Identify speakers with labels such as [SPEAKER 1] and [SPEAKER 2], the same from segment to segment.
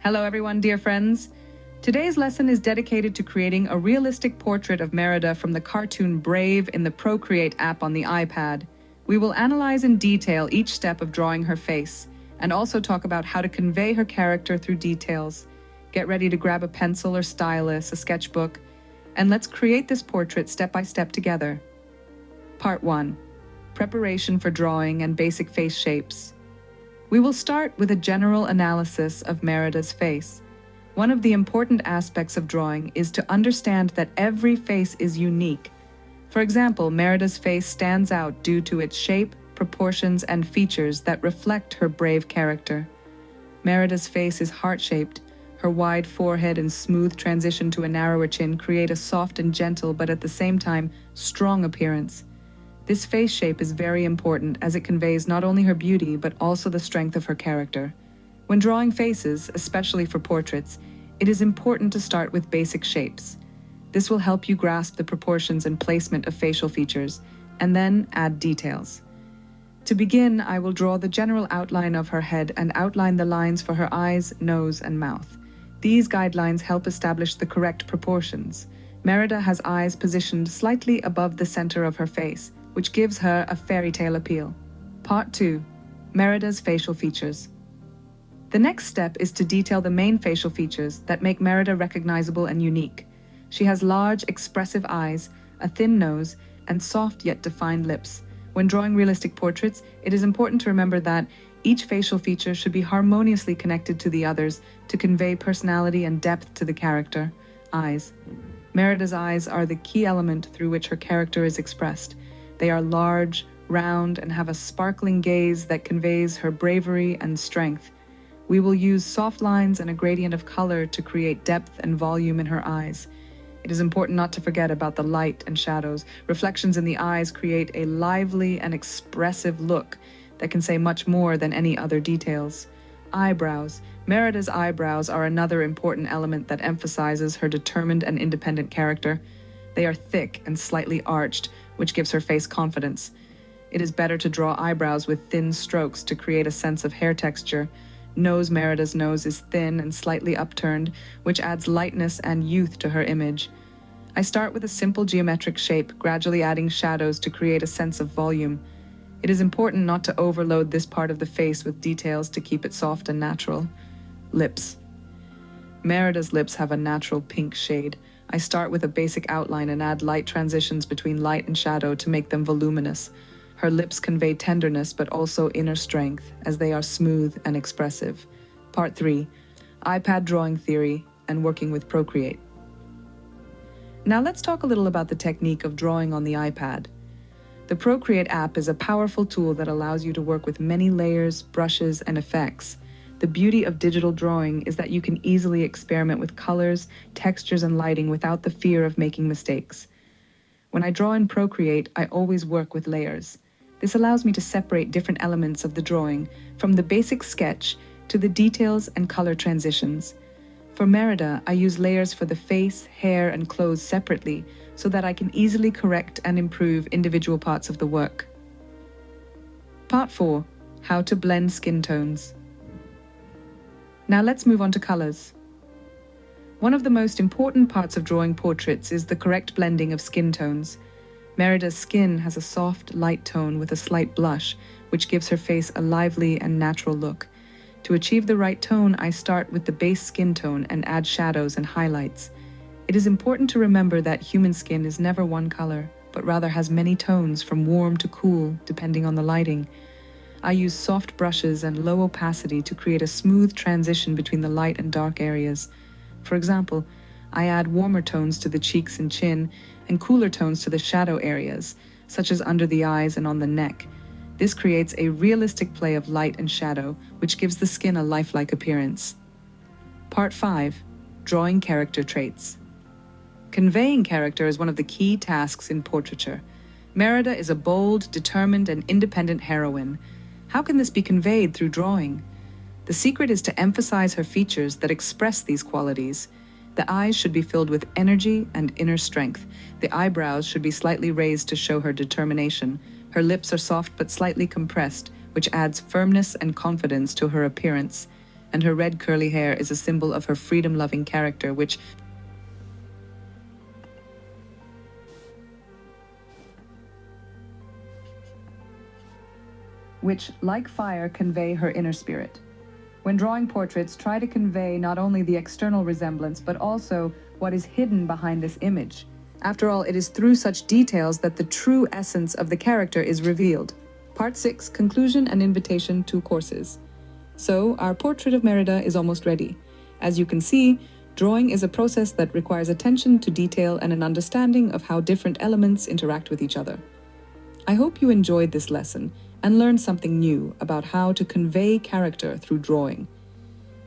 [SPEAKER 1] Hello everyone, dear friends. Today's lesson is dedicated to creating a realistic portrait of Merida from the cartoon Brave in the Procreate app on the iPad. We will analyze in detail each step of drawing her face, and also talk about how to convey her character through details. Get ready to grab a pencil or stylus, a sketchbook, and let's create this portrait step by step together. Part 1. Preparation for drawing and basic face shapes. We will start with a general analysis of Merida's face. One of the important aspects of drawing is to understand that every face is unique. For example, Merida's face stands out due to its shape, proportions, and features that reflect her brave character. Merida's face is heart-shaped. Her wide forehead and smooth transition to a narrower chin create a soft and gentle, but at the same time, strong appearance. This face shape is very important as it conveys not only her beauty, but also the strength of her character. When drawing faces, especially for portraits, it is important to start with basic shapes. This will help you grasp the proportions and placement of facial features, and then add details. To begin, I will draw the general outline of her head and outline the lines for her eyes, nose, and mouth. These guidelines help establish the correct proportions. Merida has eyes positioned slightly above the center of her face, which gives her a fairy tale appeal. Part 2. Merida's facial features. The next step is to detail the main facial features that make Merida recognizable and unique. She has large, expressive eyes, a thin nose, and soft yet defined lips. When drawing realistic portraits, it is important to remember that each facial feature should be harmoniously connected to the others to convey personality and depth to the character. Eyes. Merida's eyes are the key element through which her character is expressed. They are large, round, and have a sparkling gaze that conveys her bravery and strength. We will use soft lines and a gradient of color to create depth and volume in her eyes. It is important not to forget about the light and shadows. Reflections in the eyes create a lively and expressive look that can say much more than any other details. Eyebrows. Merida's eyebrows are another important element that emphasizes her determined and independent character. They are thick and slightly arched, which gives her face confidence. It is better to draw eyebrows with thin strokes to create a sense of hair texture. Merida's nose is thin and slightly upturned, which adds lightness and youth to her image. I start with a simple geometric shape, gradually adding shadows to create a sense of volume. It is important not to overload this part of the face with details to keep it soft and natural. Lips. Merida's lips have a natural pink shade. I start with a basic outline and add light transitions between light and shadow to make them voluminous. Her lips convey tenderness but also inner strength, as they are smooth and expressive. Part 3. iPad drawing theory and working with Procreate. Now let's talk a little about the technique of drawing on the iPad. The Procreate app is a powerful tool that allows you to work with many layers, brushes, and effects. The beauty of digital drawing is that you can easily experiment with colors, textures, and lighting without the fear of making mistakes. When I draw in Procreate, I always work with layers. This allows me to separate different elements of the drawing, from the basic sketch to the details and color transitions. For Merida, I use layers for the face, hair, and clothes separately so that I can easily correct and improve individual parts of the work. Part 4. How to blend skin tones. Now let's move on to colors. One of the most important parts of drawing portraits is the correct blending of skin tones. Merida's skin has a soft, light tone with a slight blush, which gives her face a lively and natural look. To achieve the right tone, I start with the base skin tone and add shadows and highlights. It is important to remember that human skin is never one color, but rather has many tones from warm to cool, depending on the lighting. I use soft brushes and low opacity to create a smooth transition between the light and dark areas. For example, I add warmer tones to the cheeks and chin, and cooler tones to the shadow areas, such as under the eyes and on the neck. This creates a realistic play of light and shadow, which gives the skin a lifelike appearance. Part 5. Drawing character traits. Conveying character is one of the key tasks in portraiture. Merida is a bold, determined, and independent heroine. How can this be conveyed through drawing? The secret is to emphasize her features that express these qualities. The eyes should be filled with energy and inner strength. The eyebrows should be slightly raised to show her determination. Her lips are soft but slightly compressed, which adds firmness and confidence to her appearance. and her red curly hair is a symbol of her freedom-loving character, which, like fire, convey her inner spirit. When drawing portraits, try to convey not only the external resemblance, but also what is hidden behind this image. After all, it is through such details that the true essence of the character is revealed. Part 6, Conclusion and Invitation to Courses. So, our portrait of Merida is almost ready. As you can see, drawing is a process that requires attention to detail and an understanding of how different elements interact with each other. I hope you enjoyed this lesson and learned something new about how to convey character through drawing.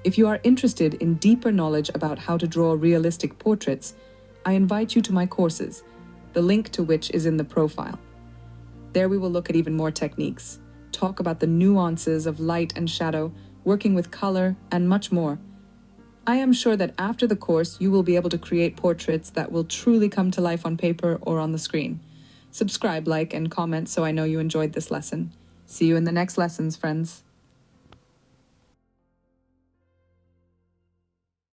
[SPEAKER 1] If you are interested in deeper knowledge about how to draw realistic portraits, I invite you to my courses, the link to which is in the profile. There we will look at even more techniques, talk about the nuances of light and shadow, working with color, and much more. I am sure that after the course, you will be able to create portraits that will truly come to life on paper or on the screen. Subscribe, like, and comment so I know you enjoyed this lesson. See you in the next lessons, friends.